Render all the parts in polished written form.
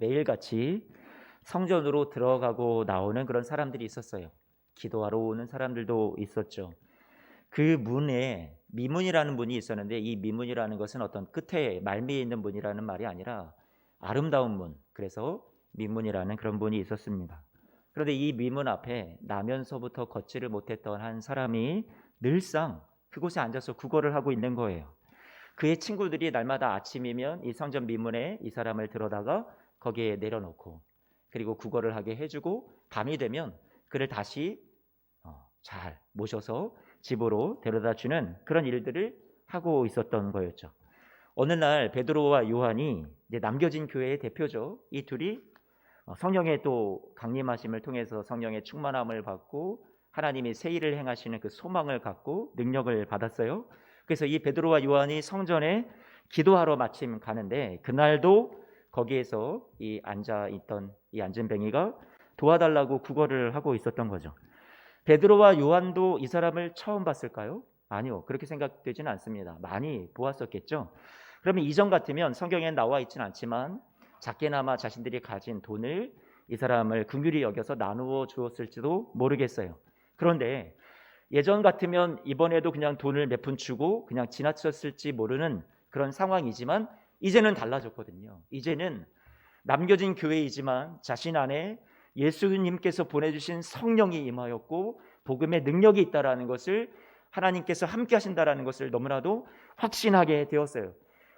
매일같이 성전으로 들어가고 나오는 그런 사람들이 있었어요. 기도하러 오는 사람들도 있었죠. 그 문에 미문이라는 문이 있었는데, 이 미문이라는 것은 어떤 끝에 말미에 있는 문이라는 말이 아니라 아름다운 문, 그래서 미문이라는 그런 문이 있었습니다. 그런데 이 미문 앞에 나면서부터 걷지를 못했던 한 사람이 늘상 그곳에 앉아서 구걸을 하고 있는 거예요. 그의 친구들이 날마다 아침이면 이 성전 미문에 이 사람을 들어다가 거기에 내려놓고, 그리고 구걸을 하게 해주고, 밤이 되면 그를 다시 잘 모셔서 집으로 데려다 주는 그런 일들을 하고 있었던 거였죠. 어느 날 베드로와 요한이, 이제 남겨진 교회의 대표죠. 이 둘이 성령의 또 강림하심을 통해서 성령의 충만함을 받고 하나님이 새 일을 행하시는 그 소망을 갖고 능력을 받았어요. 그래서 이 베드로와 요한이 성전에 기도하러 마침 가는데, 그날도 거기에서 이 앉아 있던 이 안진뱅이가 도와달라고 구걸을 하고 있었던 거죠. 베드로와 요한도 이 사람을 처음 봤을까요? 아니요, 그렇게 생각되지는 않습니다. 많이 보았었겠죠. 그러면 이전 같으면 성경에 나와 있지는 않지만 작게나마 자신들이 가진 돈을 이 사람을 긍휼히 여겨서 나누어 주었을지도 모르겠어요. 그런데 예전 같으면 이번에도 그냥 돈을 몇 푼 주고 그냥 지나쳤을지 모르는 그런 상황이지만, 이제는 달라졌거든요. 이제는 남겨진 교회이지만 자신 안에 예수님께서 보내주신 성령이 임하였고 복음의 능력이 있다라는 것을, 하나님께서 함께 하신다라는 것을 너무나도 확신하게 되었어요.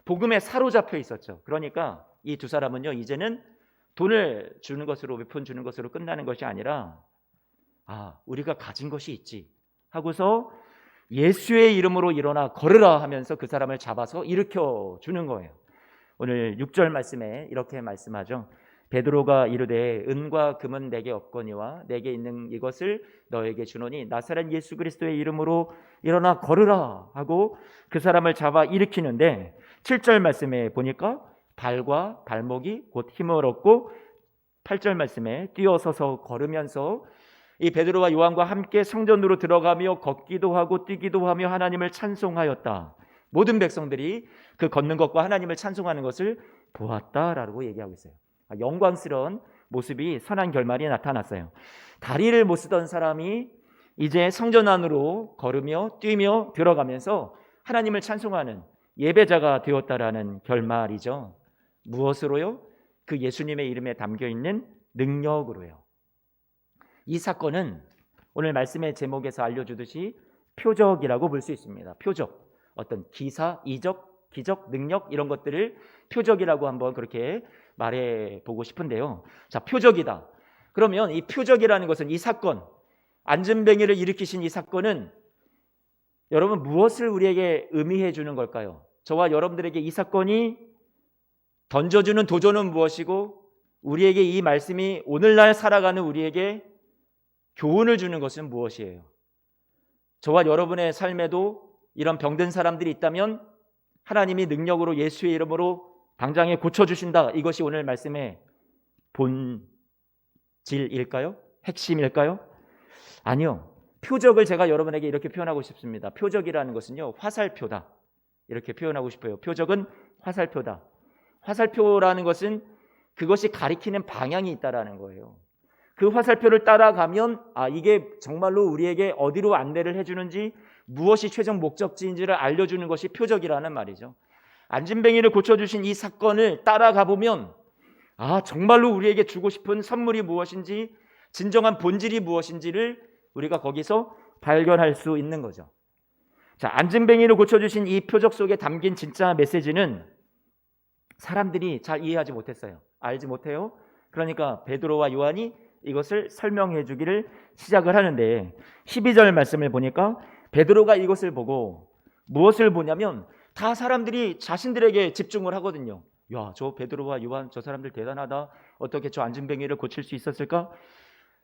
복음에 사로잡혀 있었죠. 그러니까 이 두 사람은요, 이제는 돈을 주는 것으로, 몇 푼 주는 것으로 끝나는 것이 아니라, 우리가 가진 것이 있지 하고서 예수의 이름으로 일어나 걸으라 하면서 그 사람을 잡아서 일으켜 주는 거예요. 오늘 6절 말씀에 이렇게 말씀하죠. 베드로가 이르되 은과 금은 내게 없거니와 내게 있는 이것을 너에게 주노니 나사렛 예수 그리스도의 이름으로 일어나 걸으라 하고 그 사람을 잡아 일으키는데, 7절 말씀에 보니까 발과 발목이 곧 힘을 얻고 8절 말씀에 뛰어서서 걸으면서 이 베드로와 요한과 함께 성전으로 들어가며 걷기도 하고 뛰기도 하며 하나님을 찬송하였다. 모든 백성들이 그 걷는 것과 하나님을 찬송하는 것을 보았다라고 얘기하고 있어요. 영광스러운 모습이, 선한 결말이 나타났어요. 다리를 못 쓰던 사람이 이제 성전 안으로 걸으며 뛰며 들어가면서 하나님을 찬송하는 예배자가 되었다라는 결말이죠. 무엇으로요? 그 예수님의 이름에 담겨있는 능력으로요. 이 사건은 오늘 말씀의 제목에서 알려주듯이 표적이라고 볼 수 있습니다. 표적, 어떤 기사, 이적, 기적, 능력, 이런 것들을 표적이라고 한번 그렇게 말해보고 싶은데요. 자, 표적이다. 그러면 이 표적이라는 것은, 이 사건, 안진뱅이를 일으키신 이 사건은 여러분 무엇을 우리에게 의미해 주는 걸까요? 저와 여러분들에게 이 사건이 던져주는 도전은 무엇이고, 우리에게 이 말씀이 오늘날 살아가는 우리에게 교훈을 주는 것은 무엇이에요? 저와 여러분의 삶에도 이런 병든 사람들이 있다면 하나님이 능력으로 예수의 이름으로 당장에 고쳐주신다. 이것이 오늘 말씀의 본질일까요? 핵심일까요? 아니요. 표적을 제가 여러분에게 이렇게 표현하고 싶습니다. 표적이라는 것은요, 화살표다. 이렇게 표현하고 싶어요. 표적은 화살표다. 화살표라는 것은 그것이 가리키는 방향이 있다라는 거예요. 그 화살표를 따라가면 이게 정말로 우리에게 어디로 안내를 해주는지, 무엇이 최종 목적지인지를 알려주는 것이 표적이라는 말이죠. 안진뱅이를 고쳐주신 이 사건을 따라가 보면 정말로 우리에게 주고 싶은 선물이 무엇인지, 진정한 본질이 무엇인지를 우리가 거기서 발견할 수 있는 거죠. 자, 안진뱅이를 고쳐주신 이 표적 속에 담긴 진짜 메시지는 사람들이 잘 이해하지 못했어요. 알지 못해요. 그러니까 베드로와 요한이 이것을 설명해 주기를 시작을 하는데, 12절 말씀을 보니까 베드로가 이것을 보고 무엇을 보냐면, 다 사람들이 자신들에게 집중을 하거든요. 야, 저 베드로와 요한 저 사람들 대단하다. 어떻게 저 안진뱅이를 고칠 수 있었을까?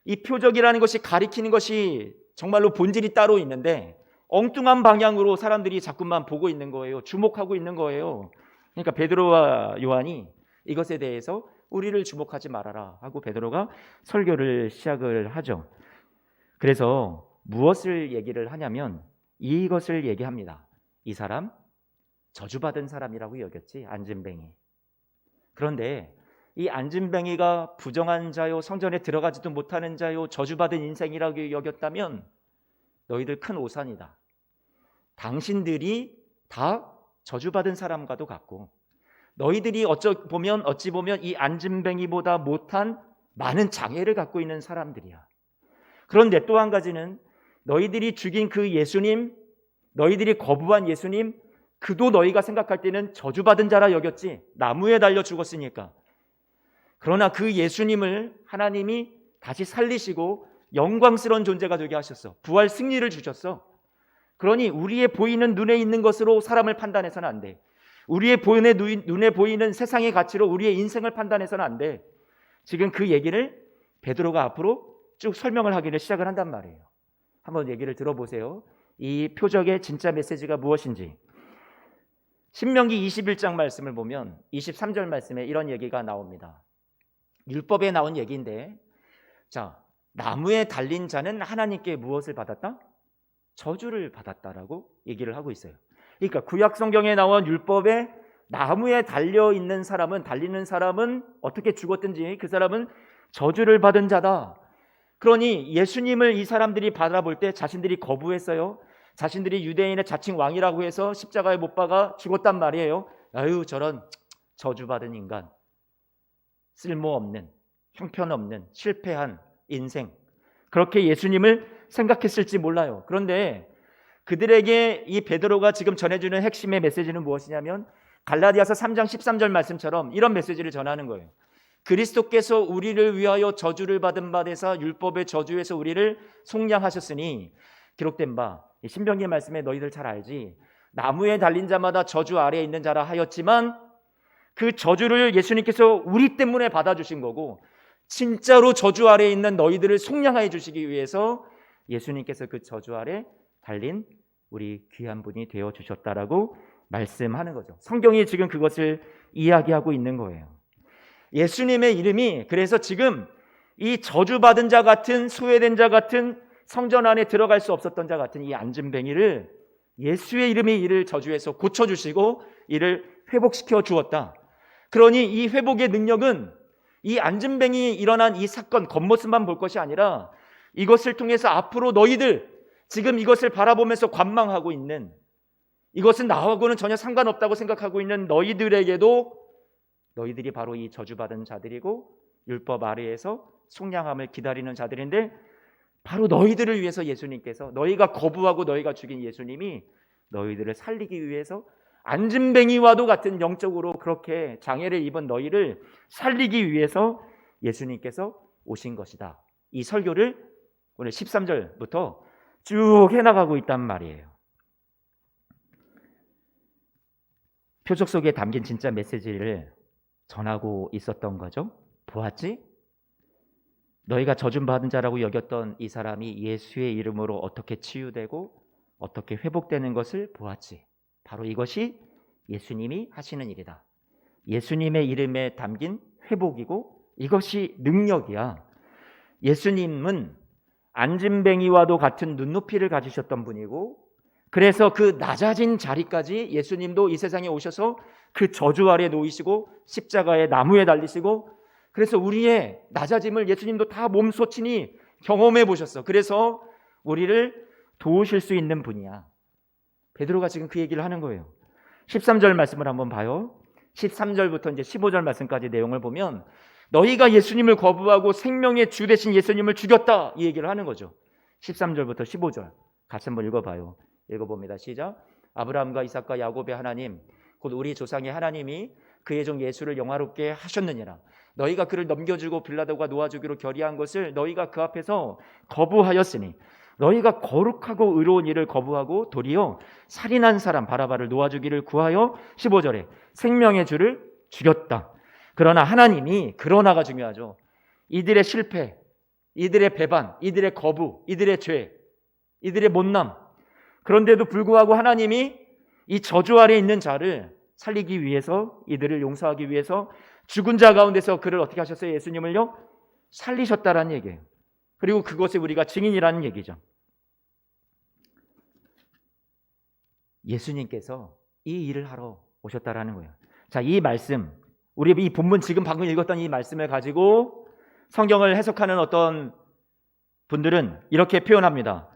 이 표적이라는 것이 가리키는 것이 정말로 본질이 따로 있는데, 엉뚱한 방향으로 사람들이 자꾸만 보고 있는 거예요. 주목하고 있는 거예요. 그러니까 베드로와 요한이 이것에 대해서 우리를 주목하지 말아라 하고 베드로가 설교를 시작을 하죠. 그래서 무엇을 얘기를 하냐면 이것을 얘기합니다. 이 사람 저주받은 사람이라고 여겼지, 안진뱅이. 그런데 이 안진뱅이가 부정한 자요, 성전에 들어가지도 못하는 자요, 저주받은 인생이라고 여겼다면 너희들 큰 오산이다. 당신들이 다 저주받은 사람과도 같고 너희들이 어찌 보면 이 안진뱅이보다 못한 많은 장애를 갖고 있는 사람들이야. 그런데 또 한 가지는 너희들이 죽인 그 예수님, 너희들이 거부한 예수님, 그도 너희가 생각할 때는 저주받은 자라 여겼지. 나무에 달려 죽었으니까. 그러나 그 예수님을 하나님이 다시 살리시고 영광스러운 존재가 되게 하셨어. 부활 승리를 주셨어. 그러니 우리의 보이는 눈에 있는 것으로 사람을 판단해서는 안 돼. 우리의 눈에 보이는 세상의 가치로 우리의 인생을 판단해서는 안 돼. 지금 그 얘기를 베드로가 앞으로 쭉 설명을 하기를 시작을 한단 말이에요. 한번 얘기를 들어보세요. 이 표적의 진짜 메시지가 무엇인지. 신명기 21장 말씀을 보면 23절 말씀에 이런 얘기가 나옵니다. 율법에 나온 얘기인데, 자, 나무에 달린 자는 하나님께 무엇을 받았다? 저주를 받았다라고 얘기를 하고 있어요. 그러니까 구약 성경에 나온 율법에 나무에 달리는 사람은 어떻게 죽었든지 그 사람은 저주를 받은 자다. 그러니 예수님을 이 사람들이 바라볼 때 자신들이 거부했어요. 자신들이 유대인의 자칭 왕이라고 해서 십자가에 못 박아 죽었단 말이에요. 아유, 저런 저주받은 인간, 쓸모없는, 형편없는, 실패한 인생, 그렇게 예수님을 생각했을지 몰라요. 그런데 그들에게 이 베드로가 지금 전해주는 핵심의 메시지는 무엇이냐면 갈라디아서 3장 13절 말씀처럼 이런 메시지를 전하는 거예요. 그리스도께서 우리를 위하여 저주를 받은 바 되사 율법의 저주에서 우리를 속량하셨으니 기록된 바, 신명기 말씀에 너희들 잘 알지, 나무에 달린 자마다 저주 아래에 있는 자라 하였지만 그 저주를 예수님께서 우리 때문에 받아주신 거고 진짜로 저주 아래에 있는 너희들을 속량하여 주시기 위해서 예수님께서 그 저주 아래 달린 우리 귀한 분이 되어주셨다라고 말씀하는 거죠. 성경이 지금 그것을 이야기하고 있는 거예요. 예수님의 이름이 그래서 지금 이 저주받은 자 같은, 소외된 자 같은, 성전 안에 들어갈 수 없었던 자 같은 이 안진뱅이를 예수의 이름이 이를 저주해서 고쳐주시고 이를 회복시켜 주었다. 그러니 이 회복의 능력은 이 안진뱅이 일어난 이 사건 겉모습만 볼 것이 아니라 이것을 통해서 앞으로 너희들 지금 이것을 바라보면서 관망하고 있는, 이것은 나하고는 전혀 상관없다고 생각하고 있는 너희들에게도 너희들이 바로 이 저주받은 자들이고 율법 아래에서 속량함을 기다리는 자들인데 바로 너희들을 위해서 예수님께서, 너희가 거부하고 너희가 죽인 예수님이 너희들을 살리기 위해서 안진뱅이와도 같은 영적으로 그렇게 장애를 입은 너희를 살리기 위해서 예수님께서 오신 것이다. 이 설교를 오늘 13절부터 쭉 해나가고 있단 말이에요. 표적 속에 담긴 진짜 메시지를 전하고 있었던 거죠. 보았지? 너희가 저주받은 자라고 여겼던 이 사람이 예수의 이름으로 어떻게 치유되고 어떻게 회복되는 것을 보았지. 바로 이것이 예수님이 하시는 일이다. 예수님의 이름에 담긴 회복이고 이것이 능력이야. 예수님은 안진뱅이와도 같은 눈높이를 가지셨던 분이고 그래서 그 낮아진 자리까지 예수님도 이 세상에 오셔서 그 저주 아래 놓이시고 십자가에 나무에 달리시고 그래서 우리의 낮아짐을 예수님도 다 몸소친히 경험해 보셨어. 그래서 우리를 도우실 수 있는 분이야. 베드로가 지금 그 얘기를 하는 거예요. 13절 말씀을 한번 봐요. 13절부터 이제 15절 말씀까지 내용을 보면 너희가 예수님을 거부하고 생명의 주 되신 예수님을 죽였다 이 얘기를 하는 거죠. 13절부터 15절 같이 한번 읽어봐요. 읽어봅니다. 시작. 아브라함과 이삭과 야곱의 하나님 곧 우리 조상의 하나님이 그의 종 예수를 영화롭게 하셨느니라. 너희가 그를 넘겨주고 빌라도가 놓아주기로 결의한 것을 너희가 그 앞에서 거부하였으니 너희가 거룩하고 의로운 일을 거부하고 도리어 살인한 사람 바라바를 놓아주기를 구하여 15절에 생명의 주를 죽였다. 그러나 하나님이, 그러나가 중요하죠. 이들의 실패, 이들의 배반, 이들의 거부, 이들의 죄, 이들의 못남, 그런데도 불구하고 하나님이 이 저주 아래 있는 자를 살리기 위해서, 이들을 용서하기 위해서 죽은 자 가운데서 그를 어떻게 하셨어요? 예수님을요? 살리셨다라는 얘기예요. 그리고 그것이 우리가 증인이라는 얘기죠. 예수님께서 이 일을 하러 오셨다라는 거예요. 자, 이 말씀 우리 이 본문 지금 방금 읽었던 이 말씀을 가지고 성경을 해석하는 어떤 분들은 이렇게 표현합니다.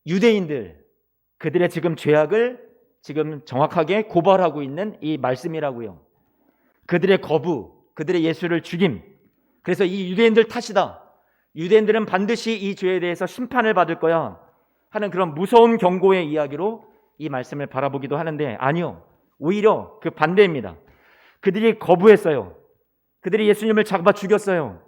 유대인들, 그들의 지금 죄악을 지금 정확하게 고발하고 있는 이 말씀이라고요. 그들의 거부, 그들의 예수를 죽임. 그래서 이 유대인들 탓이다. 유대인들은 반드시 이 죄에 대해서 심판을 받을 거야 하는 그런 무서운 경고의 이야기로 이 말씀을 바라보기도 하는데, 아니요, 오히려 그 반대입니다. 그들이 거부했어요. 그들이 예수님을 잡아 죽였어요.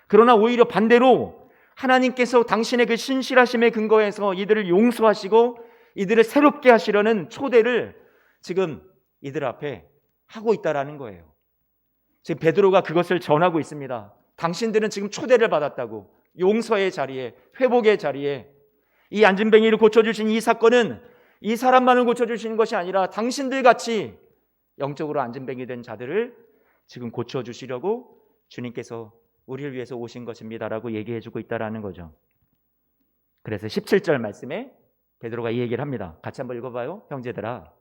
그러나 오히려 반대로 하나님께서 당신의 그 신실하심에 근거해서 이들을 용서하시고 이들을 새롭게 하시려는 초대를 지금 이들 앞에 하고 있다라는 거예요. 지금 베드로가 그것을 전하고 있습니다. 당신들은 지금 초대를 받았다고. 용서의 자리에, 회복의 자리에. 이 안진뱅이를 고쳐주신 이 사건은 이 사람만을 고쳐주시는 것이 아니라 당신들 같이 영적으로 안진뱅이 된 자들을 지금 고쳐주시려고 주님께서 우리를 위해서 오신 것입니다라고 얘기해주고 있다라는 거죠. 그래서 17절 말씀에 베드로가 이 얘기를 합니다. 같이 한번 읽어봐요. 형제들아,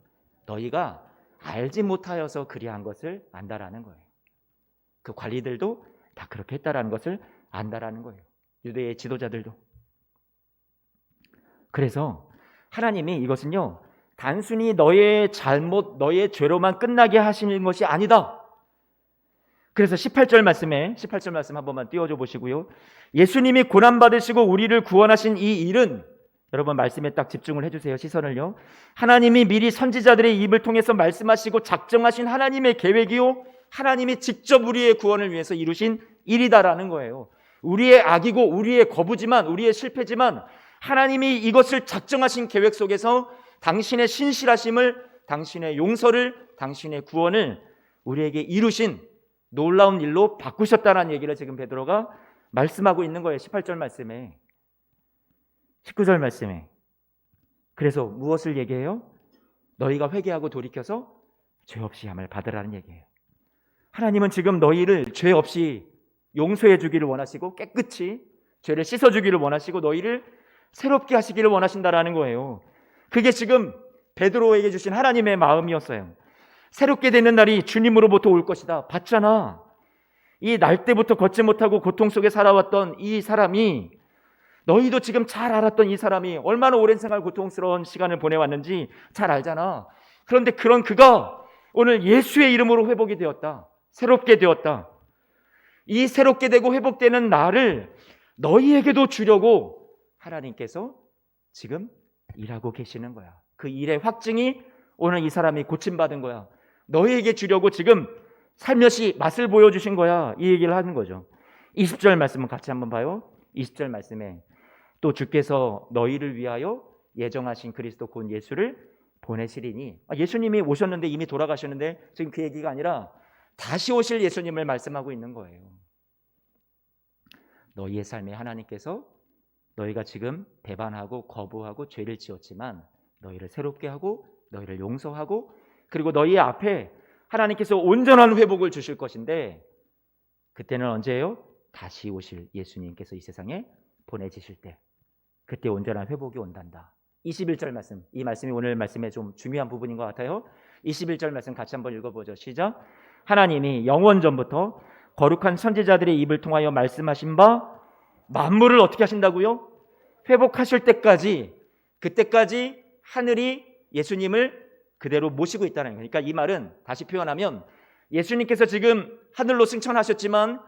너희가 알지 못하여서 그리한 것을 안다라는 거예요. 그 관리들도 다 그렇게 했다라는 것을 안다라는 거예요. 유대의 지도자들도. 그래서 하나님이 이것은요, 단순히 너의 잘못, 너의 죄로만 끝나게 하시는 것이 아니다. 그래서 18절 말씀 한 번만 띄워줘 보시고요. 예수님이 고난받으시고 우리를 구원하신 이 일은, 여러분 말씀에 딱 집중을 해주세요. 시선을요. 하나님이 미리 선지자들의 입을 통해서 말씀하시고 작정하신 하나님의 계획이요, 하나님이 직접 우리의 구원을 위해서 이루신 일이다라는 거예요. 우리의 악이고 우리의 거부지만, 우리의 실패지만 하나님이 이것을 작정하신 계획 속에서 당신의 신실하심을, 당신의 용서를, 당신의 구원을 우리에게 이루신 놀라운 일로 바꾸셨다는 얘기를 지금 베드로가 말씀하고 있는 거예요. 18절 말씀에, 19절 말씀에. 그래서 무엇을 얘기해요? 너희가 회개하고 돌이켜서 죄 없이 함을 받으라는 얘기예요. 하나님은 지금 너희를 죄 없이 용서해 주기를 원하시고 깨끗이 죄를 씻어 주기를 원하시고 너희를 새롭게 하시기를 원하신다라는 거예요. 그게 지금 베드로에게 주신 하나님의 마음이었어요. 새롭게 되는 날이 주님으로부터 올 것이다. 봤잖아. 이 날 때부터 걷지 못하고 고통 속에 살아왔던 이 사람이, 너희도 지금 잘 알았던 이 사람이 얼마나 오랜 생활 고통스러운 시간을 보내왔는지 잘 알잖아. 그런데 그런 그가 오늘 예수의 이름으로 회복이 되었다. 새롭게 되었다. 이 새롭게 되고 회복되는 나를 너희에게도 주려고 하나님께서 지금 일하고 계시는 거야. 그 일의 확증이 오늘 이 사람이 고침받은 거야. 너희에게 주려고 지금 살며시 맛을 보여주신 거야. 이 얘기를 하는 거죠. 20절 말씀은 같이 한번 봐요. 20절 말씀에 또 주께서 너희를 위하여 예정하신 그리스도 곧 예수를 보내시리니, 예수님이 오셨는데 이미 돌아가셨는데 지금 그 얘기가 아니라 다시 오실 예수님을 말씀하고 있는 거예요. 너희의 삶에 하나님께서 너희가 지금 배반하고 거부하고 죄를 지었지만 너희를 새롭게 하고 너희를 용서하고, 그리고 너희 앞에 하나님께서 온전한 회복을 주실 것인데, 그때는 언제예요? 다시 오실 예수님께서 이 세상에 보내지실 때, 그때 온전한 회복이 온단다. 21절 말씀, 이 말씀이 오늘 말씀의 좀 중요한 부분인 것 같아요. 21절 말씀 같이 한번 읽어보죠. 시작. 하나님이 영원 전부터 거룩한 선지자들의 입을 통하여 말씀하신 바 만물을 어떻게 하신다고요? 회복하실 때까지, 그때까지 하늘이 예수님을 그대로 모시고 있다는 거예요. 그러니까 이 말은 다시 표현하면 예수님께서 지금 하늘로 승천하셨지만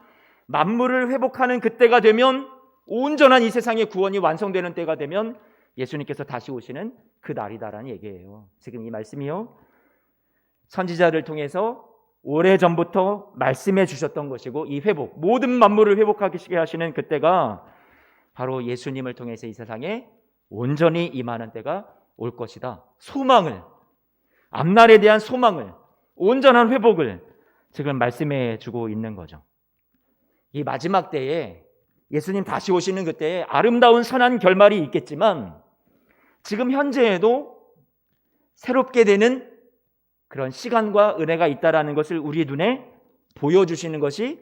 만물을 회복하는 그때가 되면, 온전한 이 세상의 구원이 완성되는 때가 되면 예수님께서 다시 오시는 그 날이다라는 얘기예요. 지금 이 말씀이요, 선지자를 통해서 오래전부터 말씀해 주셨던 것이고, 이 회복, 모든 만물을 회복하게 하시는 그때가 바로 예수님을 통해서 이 세상에 온전히 임하는 때가 올 것이다. 소망을, 앞날에 대한 소망을, 온전한 회복을 지금 말씀해 주고 있는 거죠. 이 마지막 때에 예수님 다시 오시는 그때에 아름다운 선한 결말이 있겠지만, 지금 현재에도 새롭게 되는 그런 시간과 은혜가 있다라는 것을 우리 눈에 보여주시는 것이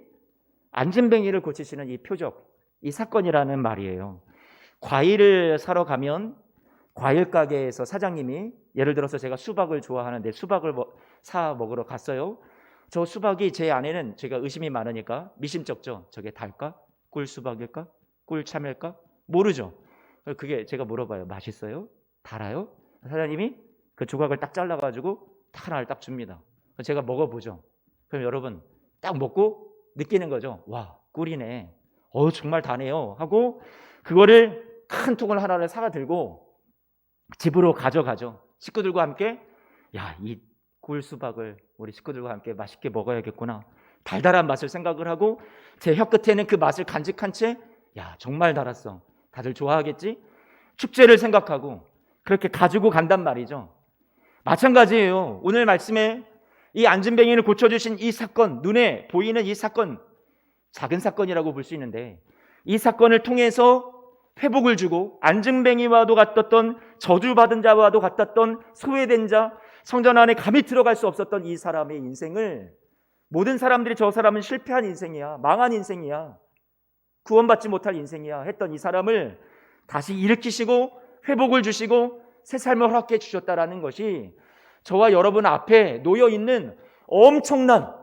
안진뱅이를 고치시는 이 표적, 이 사건이라는 말이에요. 과일을 사러 가면 과일 가게에서 사장님이, 예를 들어서 제가 수박을 좋아하는데 수박을 사 먹으러 갔어요. 저 수박이 제 안에는 제가 의심이 많으니까 미심쩍죠. 저게 달까? 꿀 수박일까? 꿀 참일까? 모르죠. 그게 제가 물어봐요. 맛있어요? 달아요? 사장님이 그 조각을 딱 잘라가지고 딱 하나를 딱 줍니다. 제가 먹어보죠. 그럼 여러분 딱 먹고 느끼는 거죠. 와, 꿀이네. 정말 다네요. 하고 그거를 큰 통을 하나를 사가 들고 집으로 가져가죠. 식구들과 함께 이 꿀 수박을 우리 식구들과 함께 맛있게 먹어야겠구나. 달달한 맛을 생각을 하고 제 혀 끝에는 그 맛을 간직한 채 정말 달았어. 다들 좋아하겠지? 축제를 생각하고 그렇게 가지고 간단 말이죠. 마찬가지예요. 오늘 말씀에 이 안진뱅이를 고쳐주신 이 사건, 눈에 보이는 이 사건, 작은 사건이라고 볼 수 있는데 이 사건을 통해서 회복을 주고 안진뱅이와도 같았던 저주받은 자와도 같았던 소외된 자, 성전 안에 감히 들어갈 수 없었던 이 사람의 인생을 모든 사람들이 저 사람은 실패한 인생이야, 망한 인생이야, 구원받지 못할 인생이야 했던 이 사람을 다시 일으키시고 회복을 주시고 새 삶을 허락해 주셨다라는 것이 저와 여러분 앞에 놓여 있는 엄청난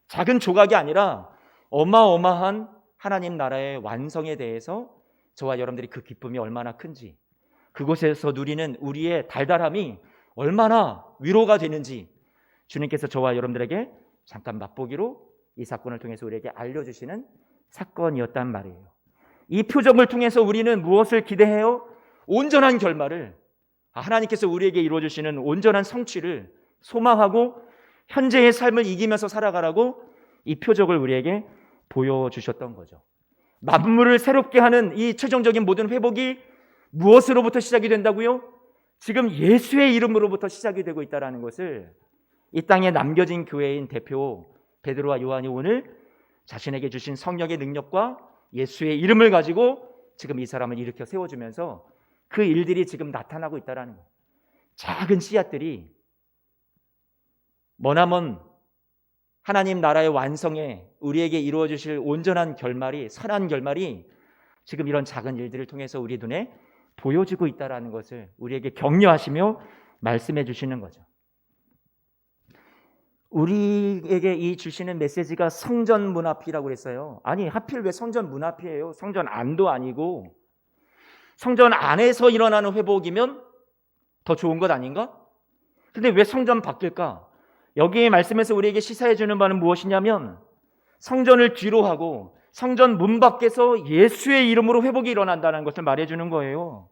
작은 조각이 아니라 어마어마한 하나님 나라의 완성에 대해서 저와 여러분들이 그 기쁨이 얼마나 큰지, 그곳에서 누리는 우리의 달달함이 얼마나 위로가 되는지 주님께서 저와 여러분들에게 잠깐 맛보기로 이 사건을 통해서 우리에게 알려주시는 사건이었단 말이에요. 이 표적을 통해서 우리는 무엇을 기대해요? 온전한 결말을, 하나님께서 우리에게 이루어주시는 온전한 성취를 소망하고 현재의 삶을 이기면서 살아가라고 이 표적을 우리에게 보여주셨던 거죠. 만물을 새롭게 하는 이 최종적인 모든 회복이 무엇으로부터 시작이 된다고요? 지금 예수의 이름으로부터 시작이 되고 있다는 것을 이 땅에 남겨진 교회인 대표 베드로와 요한이 오늘 자신에게 주신 성령의 능력과 예수의 이름을 가지고 지금 이 사람을 일으켜 세워주면서 그 일들이 지금 나타나고 있다는 거예요. 작은 씨앗들이 머나먼 하나님 나라의 완성에 우리에게 이루어 주실 온전한 결말이, 선한 결말이 지금 이런 작은 일들을 통해서 우리 눈에 보여지고 있다는 것을 우리에게 격려하시며 말씀해 주시는 거죠. 우리에게 이 주시는 메시지가 성전 문 앞이라고 그랬어요. 아니, 하필 왜 성전 문 앞이에요? 성전 안도 아니고 성전 안에서 일어나는 회복이면 더 좋은 것 아닌가? 근데 왜 성전 밖일까? 여기에 말씀에서 우리에게 시사해 주는 바는 무엇이냐면 성전을 뒤로 하고 성전 문 밖에서 예수의 이름으로 회복이 일어난다는 것을 말해주는 거예요.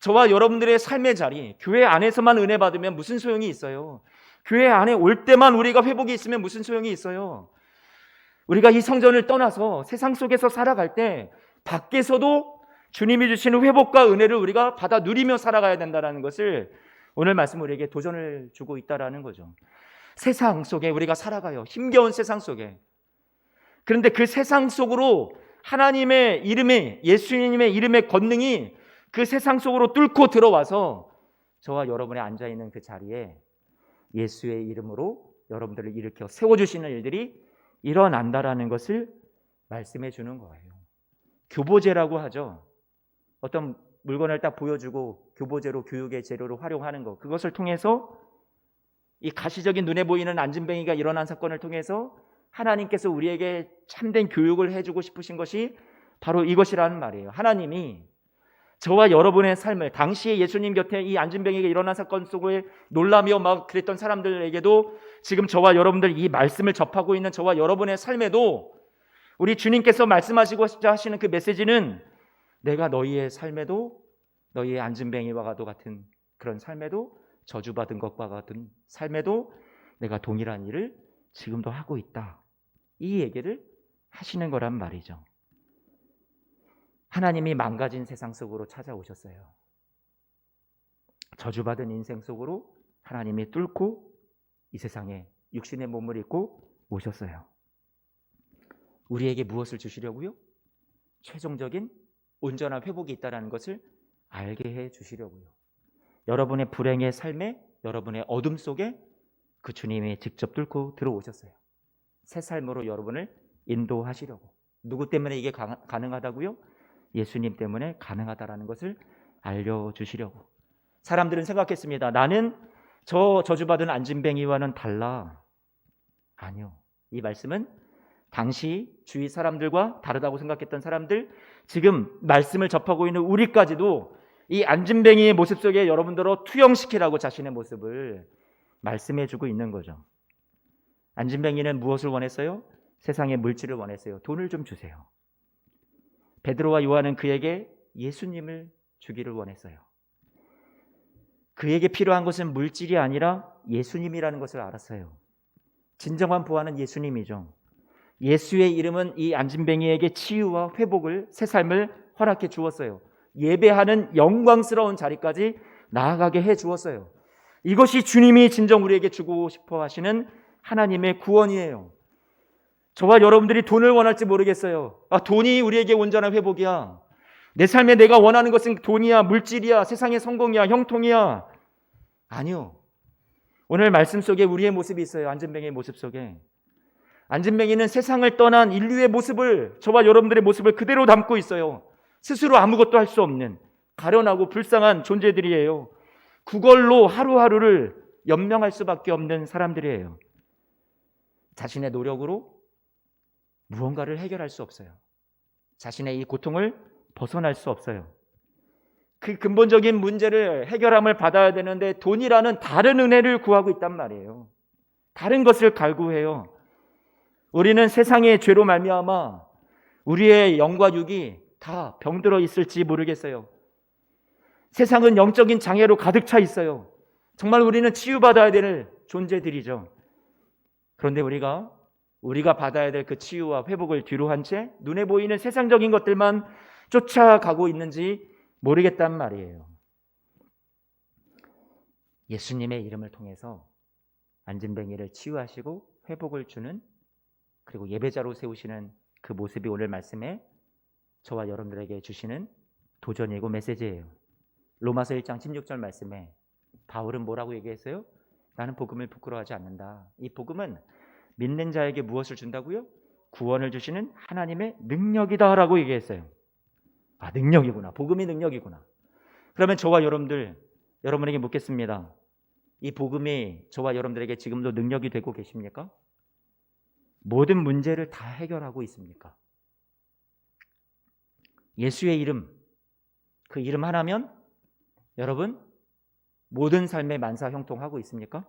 저와 여러분들의 삶의 자리, 교회 안에서만 은혜 받으면 무슨 소용이 있어요? 교회 안에 올 때만 우리가 회복이 있으면 무슨 소용이 있어요? 우리가 이 성전을 떠나서 세상 속에서 살아갈 때 밖에서도 주님이 주시는 회복과 은혜를 우리가 받아 누리며 살아가야 된다는 것을 오늘 말씀 우리에게 도전을 주고 있다는 거죠. 세상 속에 우리가 살아가요. 힘겨운 세상 속에. 그런데 그 세상 속으로 하나님의 이름에, 예수님의 이름의 권능이 그 세상 속으로 뚫고 들어와서 저와 여러분이 앉아있는 그 자리에 예수의 이름으로 여러분들을 일으켜 세워주시는 일들이 일어난다라는 것을 말씀해 주는 거예요. 교보제라고 하죠. 어떤 물건을 딱 보여주고 교보제로, 교육의 재료로 활용하는 것, 그것을 통해서 이 가시적인 눈에 보이는 안진뱅이가 일어난 사건을 통해서 하나님께서 우리에게 참된 교육을 해주고 싶으신 것이 바로 이것이라는 말이에요. 하나님이 저와 여러분의 삶을, 당시에 예수님 곁에 이 안진뱅이가 일어난 사건 속에 놀라며 막 그랬던 사람들에게도 지금 저와 여러분들 이 말씀을 접하고 있는 저와 여러분의 삶에도 우리 주님께서 말씀하시고자 하시는 그 메시지는 내가 너희의 삶에도, 너희의 안진뱅이와 같은 그런 삶에도, 저주받은 것과 같은 삶에도 내가 동일한 일을 지금도 하고 있다. 이 얘기를 하시는 거란 말이죠. 하나님이 망가진 세상 속으로 찾아오셨어요. 저주받은 인생 속으로 하나님이 뚫고 이 세상에 육신의 몸을 입고 오셨어요. 우리에게 무엇을 주시려고요? 최종적인 온전한 회복이 있다는 것을 알게 해 주시려고요. 여러분의 불행의 삶에, 여러분의 어둠 속에 그 주님이 직접 뚫고 들어오셨어요. 새 삶으로 여러분을 인도하시려고. 누구 때문에 이게 가능하다고요? 예수님 때문에 가능하다라는 것을 알려주시려고. 사람들은 생각했습니다. 나는 저 저주받은 안진뱅이와는 달라. 아니요. 이 말씀은 당시 주위 사람들과 다르다고 생각했던 사람들, 지금 말씀을 접하고 있는 우리까지도 이 안진뱅이의 모습 속에 여러분들을 투영시키라고 자신의 모습을 말씀해주고 있는 거죠. 안진뱅이는 무엇을 원했어요? 세상의 물질을 원했어요. 돈을 좀 주세요. 베드로와 요한은 그에게 예수님을 주기를 원했어요. 그에게 필요한 것은 물질이 아니라 예수님이라는 것을 알았어요. 진정한 부활은 예수님이죠. 예수의 이름은 이 안진뱅이에게 치유와 회복을, 새 삶을 허락해 주었어요. 예배하는 영광스러운 자리까지 나아가게 해 주었어요. 이것이 주님이 진정 우리에게 주고 싶어 하시는 하나님의 구원이에요. 저와 여러분들이 돈을 원할지 모르겠어요. 돈이 우리에게 온전한 회복이야. 내 삶에 내가 원하는 것은 돈이야, 물질이야, 세상의 성공이야, 형통이야. 아니요. 오늘 말씀 속에 우리의 모습이 있어요. 안진뱅이의 모습 속에. 안진뱅이는 세상을 떠난 인류의 모습을, 저와 여러분들의 모습을 그대로 담고 있어요. 스스로 아무것도 할 수 없는 가련하고 불쌍한 존재들이에요. 그걸로 하루하루를 연명할 수밖에 없는 사람들이에요. 자신의 노력으로 무언가를 해결할 수 없어요. 자신의 이 고통을 벗어날 수 없어요. 그 근본적인 문제를 해결함을 받아야 되는데 돈이라는 다른 은혜를 구하고 있단 말이에요. 다른 것을 갈구해요. 우리는 세상의 죄로 말미암아 우리의 영과 육이 다 병들어 있을지 모르겠어요. 세상은 영적인 장애로 가득 차 있어요. 정말 우리는 치유받아야 될 존재들이죠. 그런데 우리가 받아야 될 그 치유와 회복을 뒤로 한 채 눈에 보이는 세상적인 것들만 쫓아가고 있는지 모르겠단 말이에요. 예수님의 이름을 통해서 안진뱅이를 치유하시고 회복을 주는, 그리고 예배자로 세우시는 그 모습이 오늘 말씀에 저와 여러분들에게 주시는 도전이고 메시지예요. 로마서 1장 16절 말씀에 바울은 뭐라고 얘기했어요? 나는 복음을 부끄러워하지 않는다. 이 복음은 믿는 자에게 무엇을 준다고요? 구원을 주시는 하나님의 능력이다라고 얘기했어요. 능력이구나. 복음이 능력이구나. 그러면 저와 여러분에게 묻겠습니다. 이 복음이 저와 여러분들에게 지금도 능력이 되고 계십니까? 모든 문제를 다 해결하고 있습니까? 예수의 이름, 그 이름 하나면 여러분 모든 삶에 만사 형통하고 있습니까?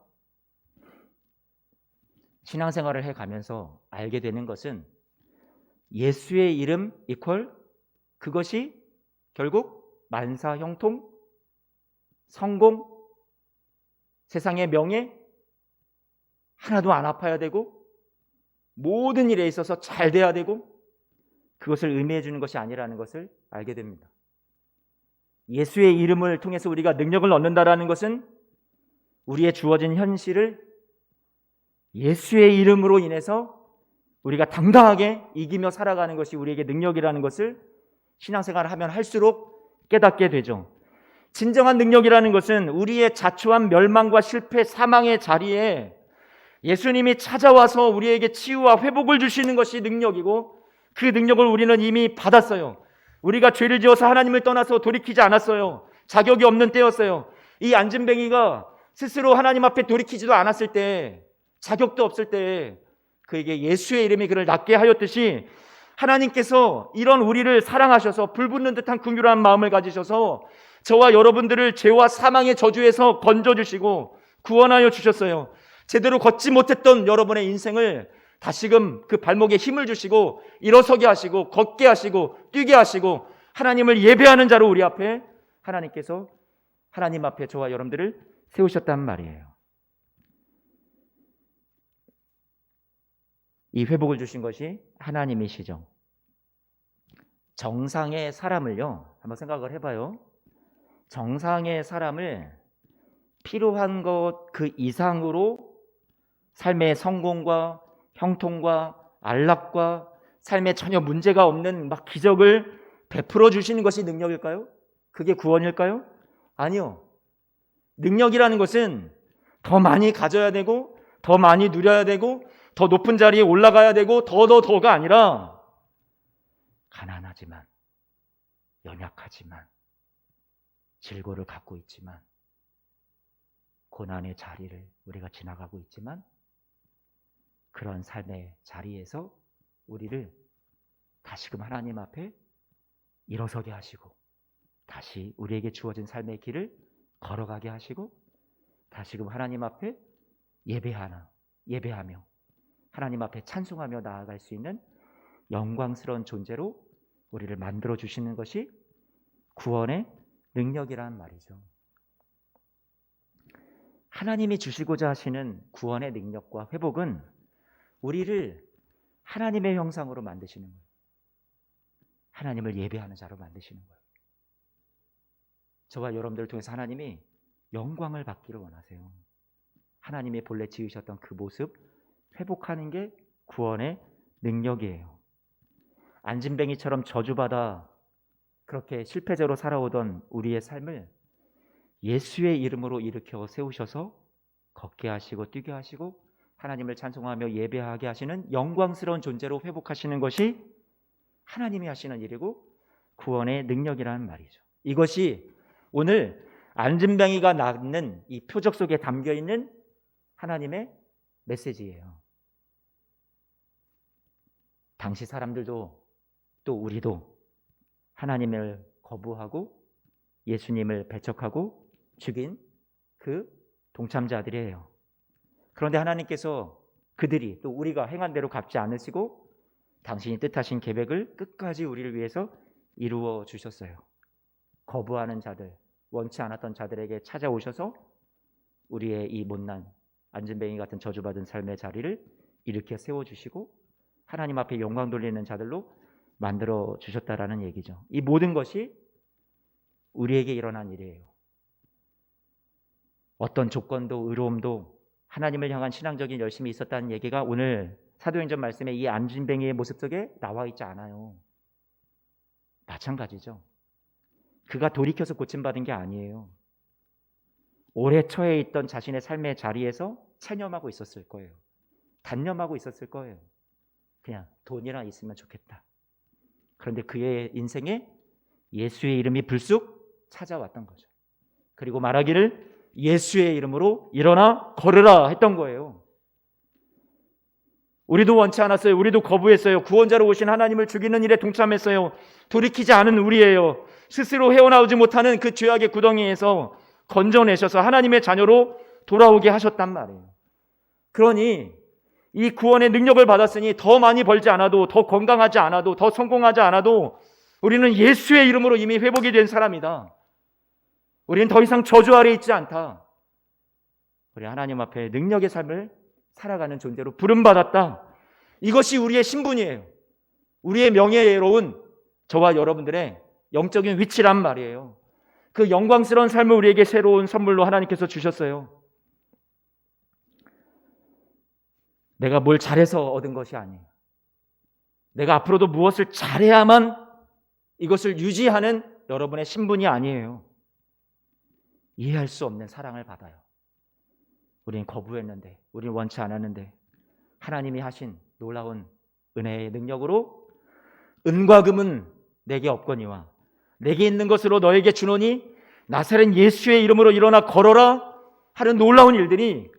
신앙생활을 해가면서 알게 되는 것은 예수의 이름 이퀄 그것이 결국 만사 형통, 성공, 세상의 명예, 하나도 안 아파야 되고 모든 일에 있어서 잘 돼야 되고 그것을 의미해 주는 것이 아니라는 것을 알게 됩니다. 예수의 이름을 통해서 우리가 능력을 얻는다라는 것은 우리의 주어진 현실을 예수의 이름으로 인해서 우리가 당당하게 이기며 살아가는 것이 우리에게 능력이라는 것을 신앙생활을 하면 할수록 깨닫게 되죠. 진정한 능력이라는 것은 우리의 자초한 멸망과 실패, 사망의 자리에 예수님이 찾아와서 우리에게 치유와 회복을 주시는 것이 능력이고 그 능력을 우리는 이미 받았어요. 우리가 죄를 지어서 하나님을 떠나서 돌이키지 않았어요. 자격이 없는 때였어요. 이 안진뱅이가 스스로 하나님 앞에 돌이키지도 않았을 때, 자격도 없을 때 그에게 예수의 이름이 그를 낫게 하였듯이 하나님께서 이런 우리를 사랑하셔서 불붙는 듯한 긍휼한 마음을 가지셔서 저와 여러분들을 죄와 사망의 저주에서 건져주시고 구원하여 주셨어요. 제대로 걷지 못했던 여러분의 인생을 다시금 그 발목에 힘을 주시고 일어서게 하시고 걷게 하시고 뛰게 하시고 하나님을 예배하는 자로 우리 앞에 하나님께서 하나님 앞에 저와 여러분들을 세우셨단 말이에요. 이 회복을 주신 것이 하나님이시죠. 정상의 사람을요, 한번 생각을 해봐요. 정상의 사람을 필요한 것 그 이상으로 삶의 성공과 형통과 안락과 삶에 전혀 문제가 없는 막 기적을 베풀어 주시는 것이 능력일까요? 그게 구원일까요? 아니요. 능력이라는 것은 더 많이 가져야 되고 더 많이 누려야 되고 더 높은 자리에 올라가야 되고 더가 아니라 가난하지만 연약하지만 질고를 갖고 있지만 고난의 자리를 우리가 지나가고 있지만 그런 삶의 자리에서 우리를 다시금 하나님 앞에 일어서게 하시고 다시 우리에게 주어진 삶의 길을 걸어가게 하시고 다시금 하나님 앞에 예배하며 하나님 앞에 찬송하며 나아갈 수 있는 영광스러운 존재로 우리를 만들어 주시는 것이 구원의 능력이란 말이죠. 하나님이 주시고자 하시는 구원의 능력과 회복은 우리를 하나님의 형상으로 만드시는 거예요. 하나님을 예배하는 자로 만드시는 거예요. 저와 여러분들을 통해서 하나님이 영광을 받기를 원하세요. 하나님이 본래 지으셨던 그 모습 회복하는 게 구원의 능력이에요. 안진뱅이처럼 저주받아 그렇게 실패자로 살아오던 우리의 삶을 예수의 이름으로 일으켜 세우셔서 걷게 하시고 뛰게 하시고 하나님을 찬송하며 예배하게 하시는 영광스러운 존재로 회복하시는 것이 하나님이 하시는 일이고 구원의 능력이라는 말이죠. 이것이 오늘 안진뱅이가 낳는 이 표적 속에 담겨있는 하나님의 메시지예요. 당시 사람들도 또 우리도 하나님을 거부하고 예수님을 배척하고 죽인 그 동참자들이에요. 그런데 하나님께서 그들이 또 우리가 행한 대로 갚지 않으시고 당신이 뜻하신 계획을 끝까지 우리를 위해서 이루어 주셨어요. 거부하는 자들, 원치 않았던 자들에게 찾아오셔서 우리의 이 못난 안진뱅이 같은 저주받은 삶의 자리를 일으켜 세워주시고 하나님 앞에 영광 돌리는 자들로 만들어 주셨다라는 얘기죠. 이 모든 것이 우리에게 일어난 일이에요. 어떤 조건도 의로움도 하나님을 향한 신앙적인 열심이 있었다는 얘기가 오늘 사도행전 말씀에 이 안진뱅이의 모습 속에 나와 있지 않아요. 마찬가지죠. 그가 돌이켜서 고침받은 게 아니에요. 오래 처해 있던 자신의 삶의 자리에서 체념하고 있었을 거예요. 단념하고 있었을 거예요. 그냥 돈이나 있으면 좋겠다. 그런데 그의 인생에 예수의 이름이 불쑥 찾아왔던 거죠. 그리고 말하기를 예수의 이름으로 일어나 걸으라 했던 거예요. 우리도 원치 않았어요. 우리도 거부했어요. 구원자로 오신 하나님을 죽이는 일에 동참했어요. 돌이키지 않은 우리예요. 스스로 헤어나오지 못하는 그 죄악의 구덩이에서 건져내셔서 하나님의 자녀로 돌아오게 하셨단 말이에요. 그러니 이 구원의 능력을 받았으니 더 많이 벌지 않아도, 더 건강하지 않아도, 더 성공하지 않아도 우리는 예수의 이름으로 이미 회복이 된 사람이다. 우리는 더 이상 저주 아래 있지 않다. 우리 하나님 앞에 능력의 삶을 살아가는 존재로 부름받았다. 이것이 우리의 신분이에요. 우리의 명예로운 저와 여러분들의 영적인 위치란 말이에요. 그 영광스러운 삶을 우리에게 새로운 선물로 하나님께서 주셨어요. 내가 뭘 잘해서 얻은 것이 아니에요. 내가 앞으로도 무엇을 잘해야만 이것을 유지하는 여러분의 신분이 아니에요. 이해할 수 없는 사랑을 받아요. 우리는 거부했는데, 우리는 원치 않았는데 하나님이 하신 놀라운 은혜의 능력으로 은과 금은 내게 없거니와 내게 있는 것으로 너에게 주노니 나사렛 예수의 이름으로 일어나 걸어라 하는 놀라운 일들이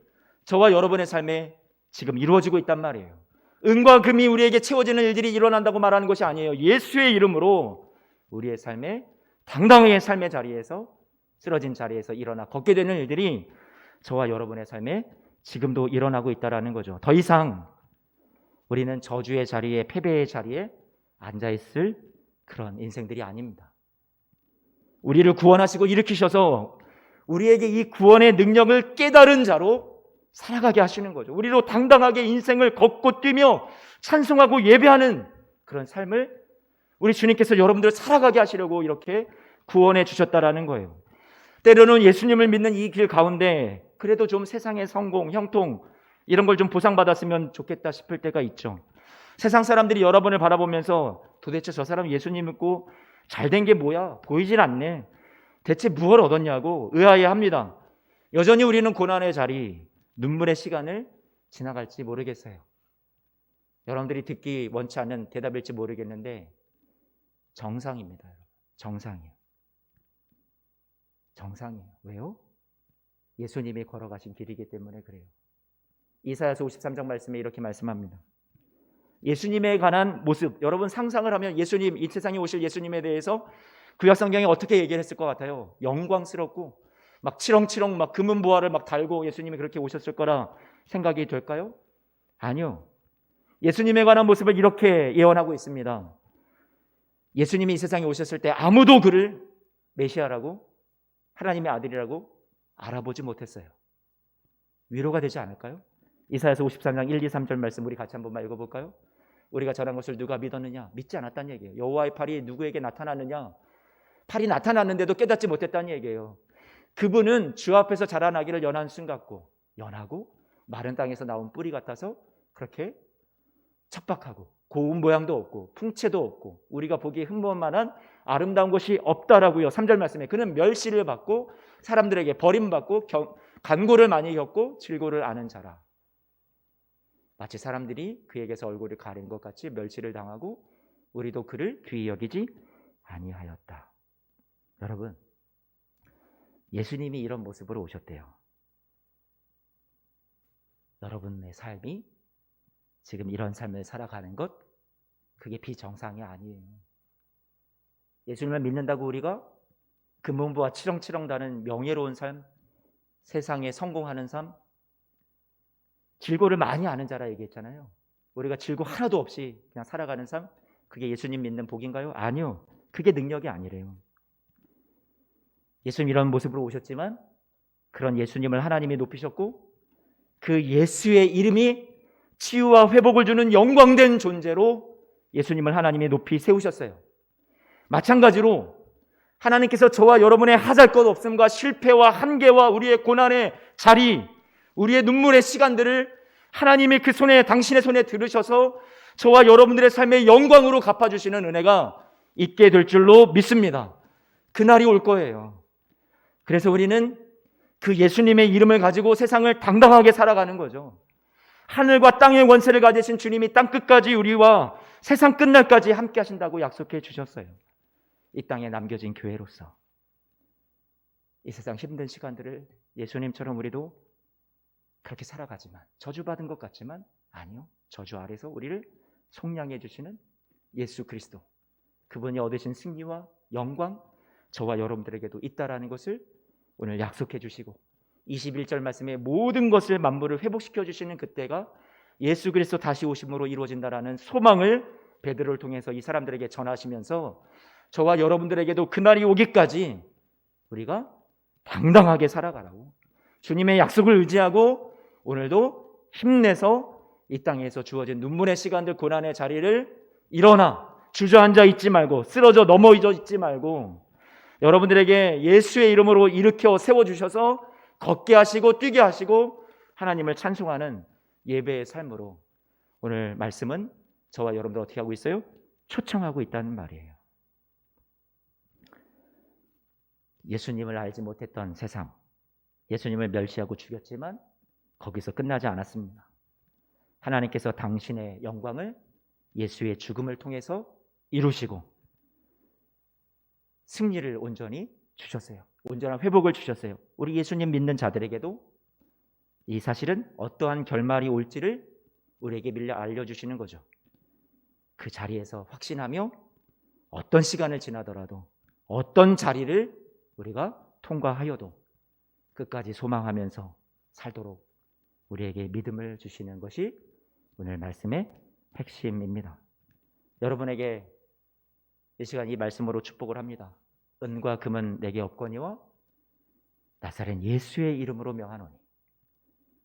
저와 여러분의 삶에 지금 이루어지고 있단 말이에요. 은과 금이 우리에게 채워지는 일들이 일어난다고 말하는 것이 아니에요. 예수의 이름으로 우리의 삶에 당당하게 삶의 자리에서 쓰러진 자리에서 일어나 걷게 되는 일들이 저와 여러분의 삶에 지금도 일어나고 있다는 거죠. 더 이상 우리는 저주의 자리에, 패배의 자리에 앉아있을 그런 인생들이 아닙니다. 우리를 구원하시고 일으키셔서 우리에게 이 구원의 능력을 깨달은 자로 살아가게 하시는 거죠. 우리도 당당하게 인생을 걷고 뛰며 찬송하고 예배하는 그런 삶을 우리 주님께서 여러분들을 살아가게 하시려고 이렇게 구원해 주셨다라는 거예요. 때로는 예수님을 믿는 이 길 가운데 그래도 좀 세상의 성공, 형통 이런 걸 좀 보상받았으면 좋겠다 싶을 때가 있죠. 세상 사람들이 여러분을 바라보면서 도대체 저 사람 예수님 믿고 잘된 게 뭐야? 보이질 않네. 대체 무엇을 얻었냐고 의아해합니다. 여전히 우리는 고난의 자리, 눈물의 시간을 지나갈지 모르겠어요. 여러분들이 듣기 원치 않는 대답일지 모르겠는데 정상입니다. 정상이에요. 정상이에요. 왜요? 예수님이 걸어가신 길이기 때문에 그래요. 이사야서 53장 말씀에 이렇게 말씀합니다. 예수님에 관한 모습, 여러분 상상을 하면 예수님, 이 세상에 오실 예수님에 대해서 구약 성경에 어떻게 얘기를 했을 것 같아요? 영광스럽고 막 치렁치렁 막 금은 보화를 막 달고 예수님이 그렇게 오셨을 거라 생각이 될까요? 아니요. 예수님에 관한 모습을 이렇게 예언하고 있습니다. 예수님이 이 세상에 오셨을 때 아무도 그를 메시아라고, 하나님의 아들이라고 알아보지 못했어요. 위로가 되지 않을까요? 이사야서 53장 1, 2, 3절 말씀 우리 같이 한번 읽어볼까요? 우리가 전한 것을 누가 믿었느냐? 믿지 않았다는 얘기예요. 여호와의 팔이 누구에게 나타났느냐? 팔이 나타났는데도 깨닫지 못했다는 얘기예요. 그분은 주 앞에서 자라나기를 연한 순 같고, 연하고 마른 땅에서 나온 뿌리 같아서 그렇게 척박하고 고운 모양도 없고 풍채도 없고 우리가 보기에 흠모할 만한 아름다운 것이 없다라고요. 3절 말씀에 그는 멸시를 받고 사람들에게 버림받고 간고를 많이 겪고 질고를 아는 자라. 마치 사람들이 그에게서 얼굴을 가린 것 같이 멸시를 당하고 우리도 그를 귀히 여기지 아니하였다. 여러분, 예수님이 이런 모습으로 오셨대요. 여러분의 삶이 지금 이런 삶을 살아가는 것, 그게 비정상이 아니에요. 예수님을 믿는다고 우리가 금은보와 치렁치렁 다는 명예로운 삶, 세상에 성공하는 삶, 질고를 많이 아는 자라 얘기했잖아요. 우리가 질고 하나도 없이 그냥 살아가는 삶, 그게 예수님 믿는 복인가요? 아니요. 그게 능력이 아니래요. 예수님 이런 모습으로 오셨지만 그런 예수님을 하나님이 높이셨고 그 예수의 이름이 치유와 회복을 주는 영광된 존재로 예수님을 하나님이 높이 세우셨어요. 마찬가지로 하나님께서 저와 여러분의 하잘 것 없음과 실패와 한계와 우리의 고난의 자리, 우리의 눈물의 시간들을 하나님이 그 손에, 당신의 손에 들으셔서 저와 여러분들의 삶의 영광으로 갚아주시는 은혜가 있게 될 줄로 믿습니다. 그날이 올 거예요. 그래서 우리는 그 예수님의 이름을 가지고 세상을 당당하게 살아가는 거죠. 하늘과 땅의 원세를 가지신 주님이 땅끝까지 우리와 세상 끝날까지 함께 하신다고 약속해 주셨어요. 이 땅에 남겨진 교회로서 이 세상 힘든 시간들을 예수님처럼 우리도 그렇게 살아가지만, 저주받은 것 같지만 아니요, 저주 아래서 우리를 속량해 주시는 예수 그리스도, 그분이 얻으신 승리와 영광 저와 여러분들에게도 있다라는 것을 오늘 약속해 주시고 21절 말씀에 모든 것을 만물을 회복시켜 주시는 그때가 예수 그리스도 다시 오심으로 이루어진다라는 소망을 베드로를 통해서 이 사람들에게 전하시면서 저와 여러분들에게도 그날이 오기까지 우리가 당당하게 살아가라고, 주님의 약속을 의지하고 오늘도 힘내서 이 땅에서 주어진 눈물의 시간들, 고난의 자리를 일어나 주저앉아 있지 말고, 쓰러져 넘어져 있지 말고 여러분들에게 예수의 이름으로 일으켜 세워주셔서 걷게 하시고 뛰게 하시고 하나님을 찬송하는 예배의 삶으로 오늘 말씀은 저와 여러분들 어떻게 하고 있어요? 초청하고 있다는 말이에요. 예수님을 알지 못했던 세상, 예수님을 멸시하고 죽였지만 거기서 끝나지 않았습니다. 하나님께서 당신의 영광을 예수의 죽음을 통해서 이루시고 승리를 온전히 주셨어요. 온전한 회복을 주셨어요. 우리 예수님 믿는 자들에게도 이 사실은 어떠한 결말이 올지를 우리에게 미리 알려주시는 거죠. 그 자리에서 확신하며 어떤 시간을 지나더라도 어떤 자리를 우리가 통과하여도 끝까지 소망하면서 살도록 우리에게 믿음을 주시는 것이 오늘 말씀의 핵심입니다. 여러분에게 이 시간 이 말씀으로 축복을 합니다. 은과 금은 내게 없거니와 나사렛 예수의 이름으로 명하노니.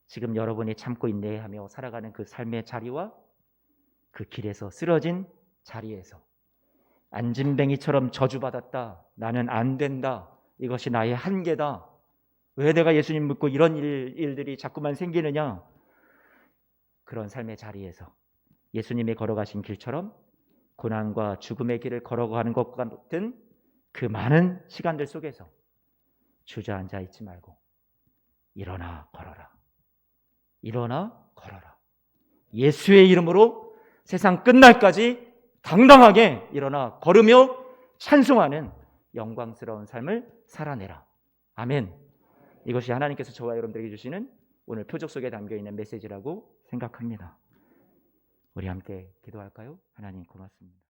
지금 여러분이 참고 인내하며 살아가는 그 삶의 자리와 그 길에서 쓰러진 자리에서 안진뱅이처럼 저주받았다, 나는 안 된다, 이것이 나의 한계다, 왜 내가 예수님 믿고 이런 일들이 자꾸만 생기느냐, 그런 삶의 자리에서 예수님이 걸어가신 길처럼 고난과 죽음의 길을 걸어가는 것 같은 그 많은 시간들 속에서 주저앉아 있지 말고 일어나 걸어라, 일어나 걸어라. 예수의 이름으로 세상 끝날까지 당당하게 일어나 걸으며 찬송하는 영광스러운 삶을 살아내라. 아멘. 이것이 하나님께서 저와 여러분들에게 주시는 오늘 표적 속에 담겨 있는 메시지라고 생각합니다. 우리 함께 기도할까요? 하나님 고맙습니다.